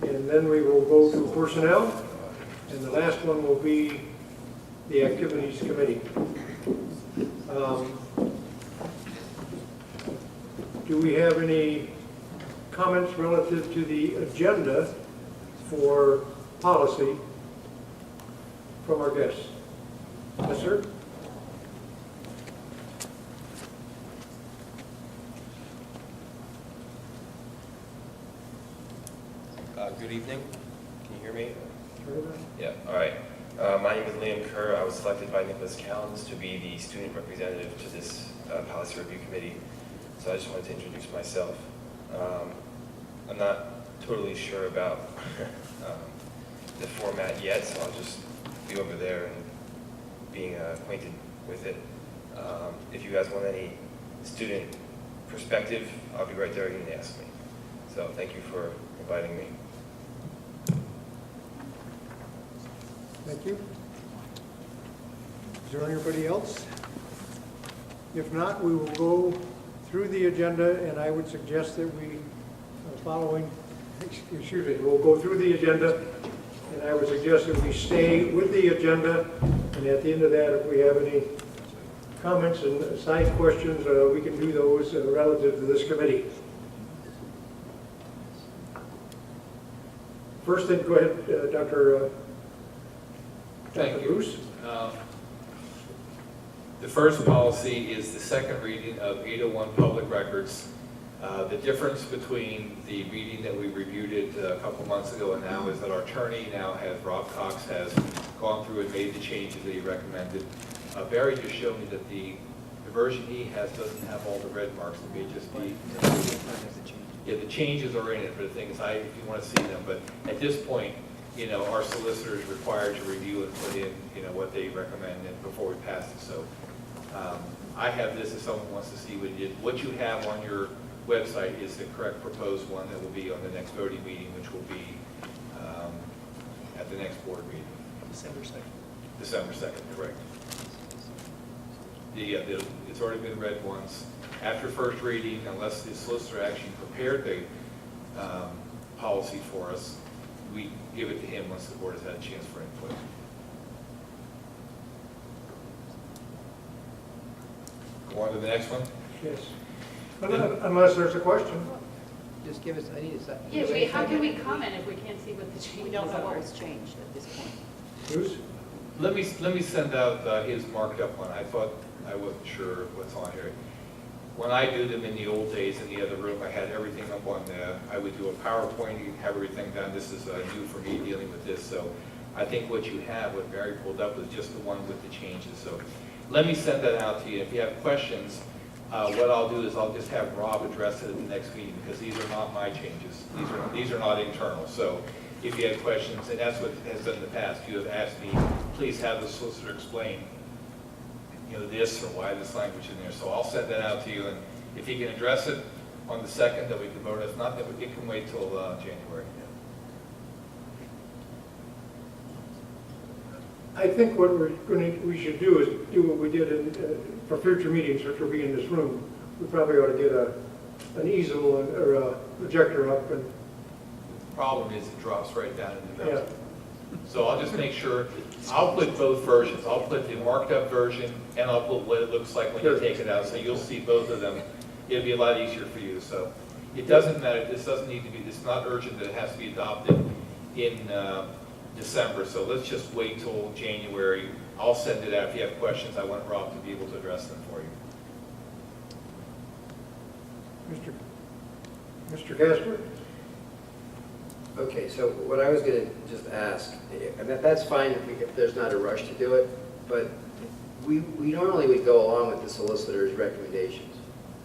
and then we will go to personnel, and the last one will be the activities committee. Do we have any comments relative to the agenda for policy from our guests? Yes, sir? Good evening. Can you hear me? Turn it on. Yeah, all right. My name is Liam Kerr. I was selected by Nicholas Callens to be the student representative to this policy review committee. So I just wanted to introduce myself. I'm not totally sure about the format yet, so I'll just be over there and being acquainted with it. If you guys want any student perspective, I'll be right there. You can ask me. So thank you for inviting me. Thank you. Is there anybody else? If not, we will go through the agenda, and I would suggest that we, we'll go through the agenda, and I would suggest that we stay with the agenda, and at the end of that, if we have any comments and side questions, we can do those relative to this committee. First thing, go ahead, Dr. Thank you. Bruce. The first policy is the second reading of 801 public records. The difference between the reading that we reviewed it a couple months ago and now is that our attorney now has, Rob Cox, has gone through and made the changes that he recommended. Barry just showed me that the version he has doesn't have all the red marks. It may just be, yeah, the changes are in it, but the thing is, if you want to see them, but at this point, you know, our solicitor is required to review and put in, you know, what they recommend before we pass it. So I have this if someone wants to see what you did. What you have on your website is the correct proposed one that will be on the next voting meeting, which will be at the next board meeting. December 2nd. December 2nd, correct. It's already been read once. After first reading, unless the solicitor actually prepared the policy for us, we give it to him once the board has had a chance for input. Go on to the next one. Yes. Unless there's a question. Just give us, I need a second. Yeah, wait, how can we comment if we can't see what the changes are? We don't know where it's changed at this point. Bruce? Let me send out his marked up one. I thought, I wasn't sure what's on here. When I do them in the old days in the other room, I had everything up on there. I would do a PowerPoint, you have everything done. This is new for me dealing with this. So I think what you have, what Barry pulled up, was just the one with the changes. So let me send that out to you. If you have questions, what I'll do is I'll just have Rob address it at the next meeting, because these are not my changes. These are not internal. So if you have questions, and that's what has done in the past, you have asked me, please have the solicitor explain, you know, this or why this language in there. So I'll send that out to you, and if he can address it on the 2nd, that we can vote. If not, then it can wait till January. I think what we should do is do what we did for future meetings, which will be in this room. We probably ought to get an easel or a projector up, and Problem is, it drops right down in the yeah. middle. So I'll just make sure, I'll put both versions. I'll put the marked up version, and I'll put what it looks like when you take it out, so you'll see both of them. It'll be a lot easier for you. So it doesn't matter, this doesn't need to be, it's not urgent that it has to be adopted in December, so let's just wait till January. I'll send it out. If you have questions, I want Rob to be able to address them for you. Mr. Casper? Okay, so what I was going to just ask, and that's fine if there's not a rush to do it, but we normally would go along with the solicitor's recommendations,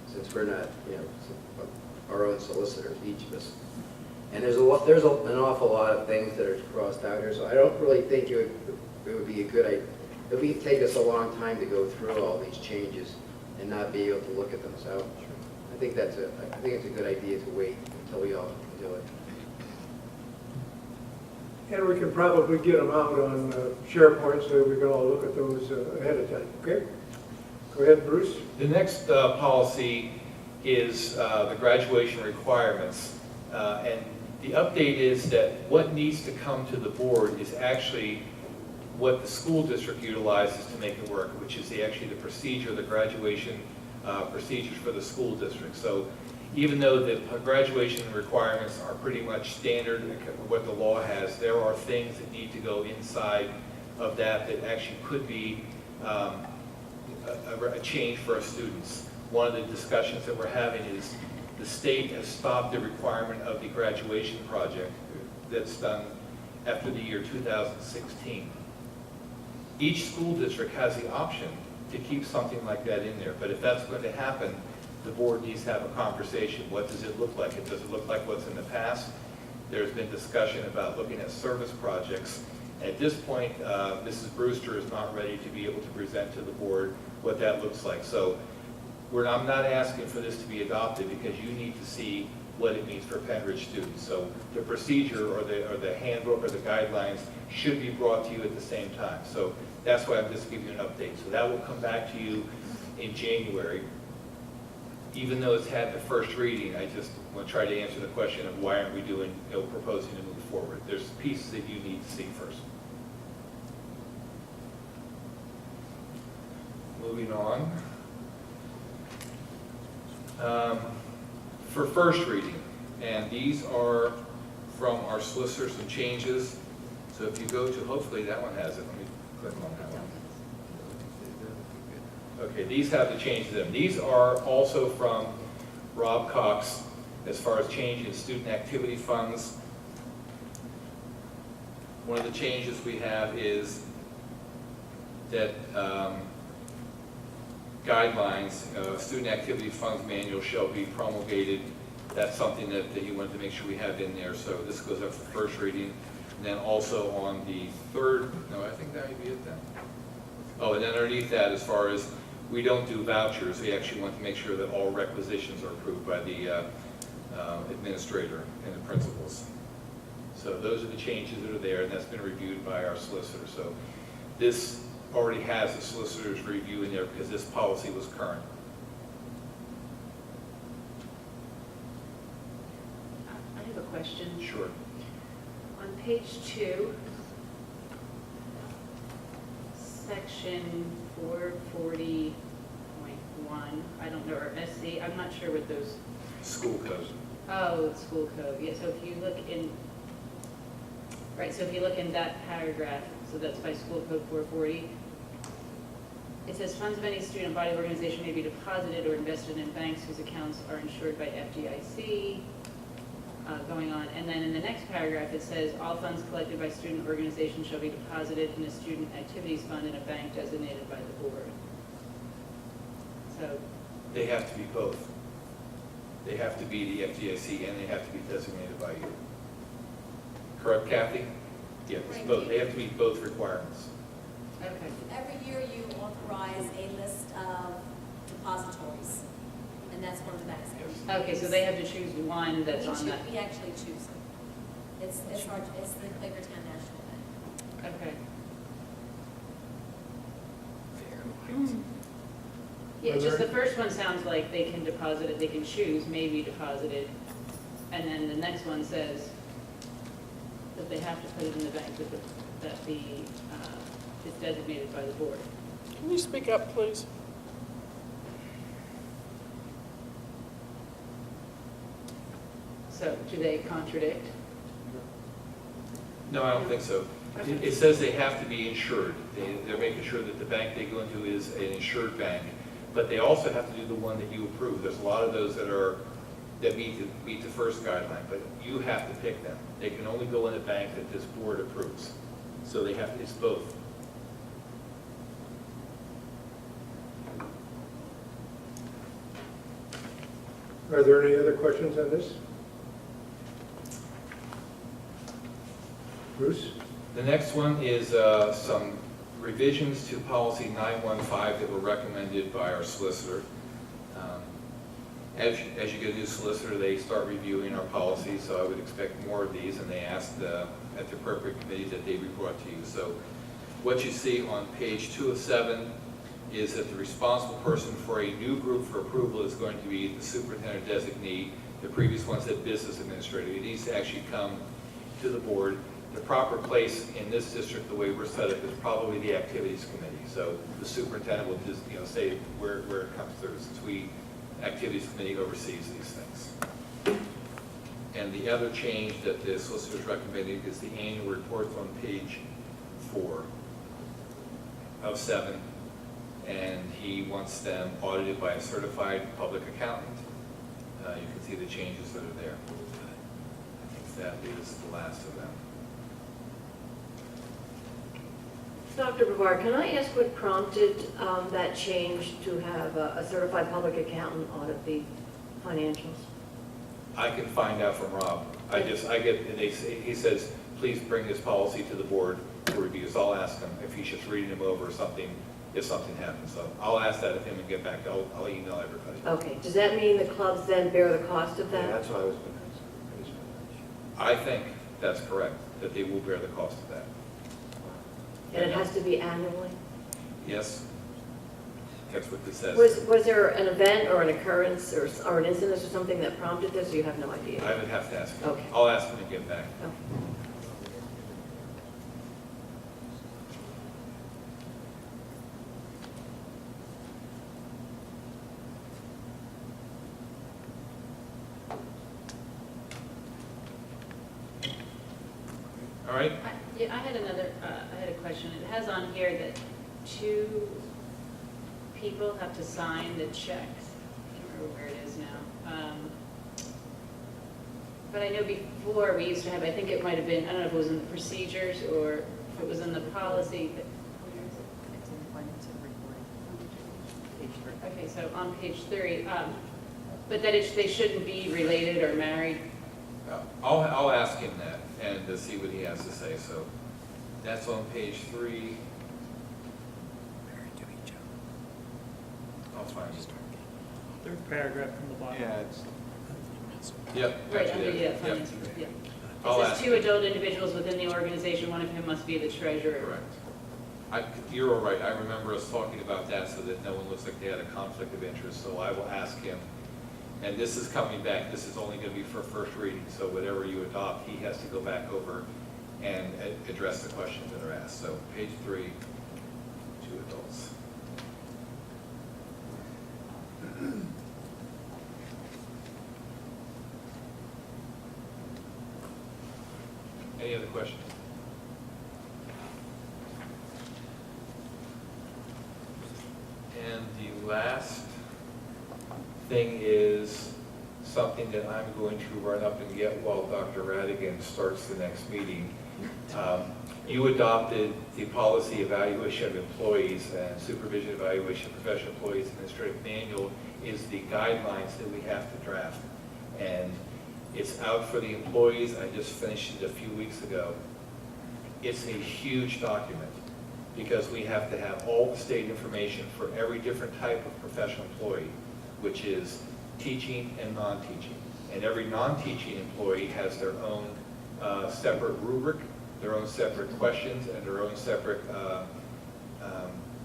since we're not, you know, our own solicitors, each of us. And there's an awful lot of things that are crossed out here, so I don't really think it would be a good idea. It would take us a long time to go through all these changes and not be able to look at them. So I think it's a good idea to wait until we all can do it. And we can probably get them out on SharePoint so we can all look at those ahead of time, okay? Go ahead, Bruce. The next policy is the graduation requirements. And The update is that what needs to come to the board is actually what the school district utilizes to make it work, which is actually the procedure, the graduation procedures for the school district. So even though the graduation requirements are pretty much standard what the law has, there are things that need to go inside of that that actually could be a change for our students. One of the discussions that we're having is the state has stopped the requirement of the graduation project that's done after the year 2016. Each school district has the option to keep something like that in there, but if that's going to happen, the board needs to have a conversation. What does it look like? Does it look like what's in the past? There's been discussion about looking at service projects. At this point, Mrs. Brewster is not ready to be able to present to the board what that looks like. So I'm not asking for this to be adopted because you need to see what it means for Pennridge students. So the procedure or the handbook or the guidelines should be brought to you at the same time. So that's why I'm just giving you an update. So that will come back to you in January. Even though it's had the first reading, I just want to try to answer the question of why aren't we doing, proposing to move forward. There's pieces that you need to see first. Moving on. For first reading, and these are from our solicitor, some changes. So if you go to, hopefully that one has it. Let me click on that one. Okay, these have the changes in them. These are also from Rob Cox as far as change in student activity funds. One of the changes we have is that guidelines, student activity funds manual shall be promulgated. That's something that he wanted to make sure we have in there. So this goes up for first reading. And then also on the third, no, I think that would be it then. Oh, and then underneath that, as far as we don't do vouchers, we actually want to make sure that all requisitions are approved by the administrator and the principals. So those are the changes that are there, and that's been reviewed by our solicitor. So this already has the solicitor's review in there because this policy was current. I have a question. Sure. On page 2, section 440.1, I don't know, or SC, I'm not sure what those, School code. oh, school code, yeah, so if you look in, right, so if you look in that paragraph, so that's by school code 440, it says funds of any student body or organization may be deposited or invested in banks whose accounts are insured by FDIC, going on. And then in the next paragraph, it says all funds collected by student organizations shall be deposited in a student activities fund in a bank designated by the board. So, They have to be both. They have to be the FDIC and they have to be designated by you. Correct, Kathy? Yeah, it's both. They have to meet both requirements. okay. Every year you authorize a list of depositories, and that's one of the banks. Okay, so they have to choose one that's on that. We actually choose them. It's the Quakertown National Bank. Okay. Yeah, it's just the first one sounds like they can deposit it, they can choose, may be deposited. And then the next one says that they have to put it in the bank that is designated by the board. Can you speak up, please? So do they contradict? No, I don't think so. It says they have to be insured. They're making sure that the bank they go into is an insured bank, but they also have to do the one that you approve. There's a lot of those that meet the first guideline, but you have to pick them. They can only go in a bank that this board approves. So they have, it's both. Are there any other questions on this? Bruce? The next one is some revisions to policy 915 that were recommended by our solicitor. As you get a new solicitor, they start reviewing our policies, so I would expect more of these, and they asked at the appropriate committee that they be brought to you. So what you see on page 2 of 7 is that the responsible person for a new group for approval is going to be the superintendent designee. The previous one said business administrator. It needs to actually come to the board. The proper place in this district, the way we're set up, is probably the activities committee. So the superintendent will just, say where it comes through, since activities committee oversees these things. And the other change that the solicitor is recommending is the annual report on page 4 of 7. And he wants them audited by a certified public accountant. You can see the changes that are there. I think that is the last of them. Dr. Brevard, can I ask what prompted that change to have a certified public accountant audit the financials? I can find out from Rob. He says, please bring this policy to the board for review. So I'll ask him if he's just reading them over or something, if something happens. So I'll ask that of him and get back. I'll email everybody. Okay, does that mean the clubs then bear the cost of Yeah, that? that's what I was going to ask. I think that's correct, that they will bear the cost of that. And it has to be annually? Yes? That's what this says. Was there an event or an occurrence or an incident or something that prompted this, or you have no idea? I would have to ask him. Okay. I'll ask him and get back. Okay. All right? Yeah, I had a question. It has on here that 2 people have to sign the checks. I can't remember where it is now. But I know before we used to have, I think it might have been, I don't know if it was in the procedures or if it was in the policy, but where is it? It's in the finance and report. Okay, so on page 3, but that they shouldn't be related or married. I'll ask him that and see what he has to say. So that's on page 3. I'll find it. Third paragraph from the bottom. Yeah, it's, Yep. Right, actually, under, yep. finance, yeah. I'll It ask says 2 him. adult individuals within the organization, one of whom must be the treasurer. Correct. You're all right. I remember us talking about that so that no one looks like they had a conflict of interest. So I will ask him. And this is coming back. This is only going to be for first reading. So whatever you adopt, he has to go back over and address the questions that are asked. So page 3, 2 adults. Any other questions? And the last thing is something that I'm going to run up and get while Dr. Radigan starts the next meeting. You adopted the policy evaluation of employees and supervision evaluation of professional employees. Administrative manual is the guidelines that we have to draft. And it's out for the employees. I just finished it a few weeks ago. It's a huge document because we have to have all the state information for every different type of professional employee, which is teaching and non-teaching. And every non-teaching employee has their own separate rubric, their own separate questions, and their own separate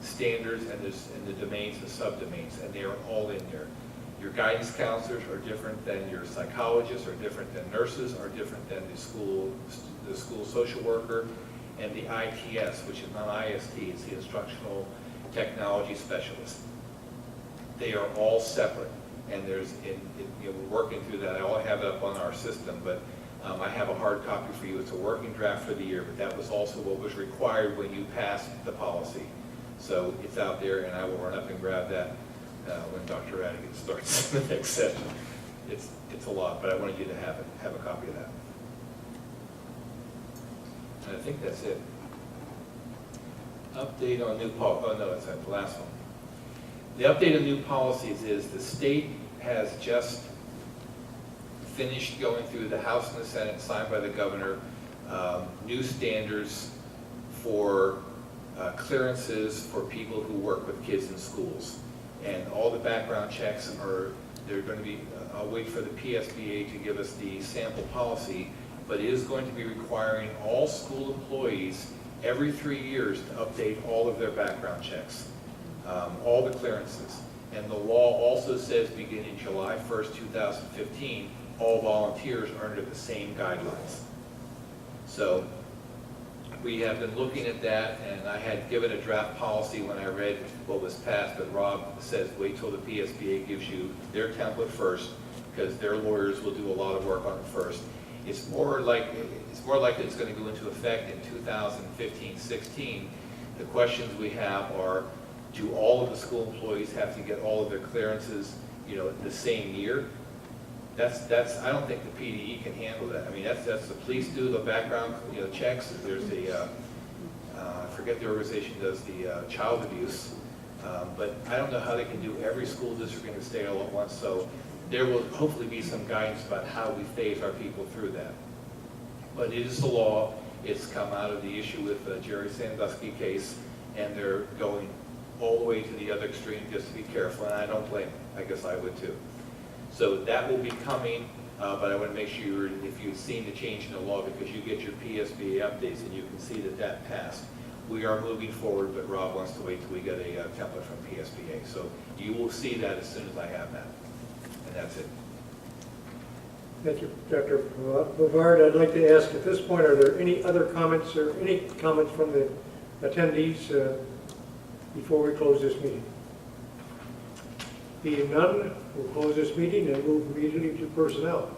standards and the domains and subdomains, and they are all in there. Your guidance counselors are different than your psychologists, are different than nurses, are different than the school social worker, and the ITS, which is not IST, it's the instructional technology specialist. They are all separate, and we're working through that. I all have it up on our system, but I have a hard copy for you. It's a working draft for the year, but that was also what was required when you passed the policy. So it's out there, and I will run up and grab that when Dr. Radigan starts the next session. It's a lot, but I wanted you to have a copy of that. And I think that's it. Update on new policy. Oh no, that's the last one. The update on new policies is the state has just finished going through the House and the Senate, signed by the governor, new standards for clearances for people who work with kids in schools. And all the background checks they're going to be, I'll wait for the PSBA to give us the sample policy, but it is going to be requiring all school employees every 3 years to update all of their background checks, all the clearances. And the law also says beginning July 1st, 2015, all volunteers are under the same guidelines. So we have been looking at that, and I had given a draft policy when I read what was passed, but Rob says wait till the PSBA gives you their template first, because their lawyers will do a lot of work on it first. It's more likely it's going to go into effect in 2015-16. The questions we have are, do all of the school employees have to get all of their clearances, the same year? I don't think the PDE can handle that. I mean, that's the police do the background, checks. There's I forget the organization does the child abuse, but I don't know how they can do every school district in the state all at once. So there will hopefully be some guidance about how we phase our people through that. But it is the law. It's come out of the issue with the Jerry Sandusky case, and they're going all the way to the other extreme just to be careful, and I don't blame them. I guess I would too. So that will be coming, but I want to make sure if you've seen the change in the law, because you get your PSBA updates and you can see that passed. We are moving forward, but Rob wants to wait till we get a template from PSBA. So you will see that as soon as I have that. And that's it. Thank you, Dr. Bovard. I'd like to ask at this point, are there any other comments or any comments from the attendees before we close this meeting? Being none, we'll close this meeting and move immediately to personnel.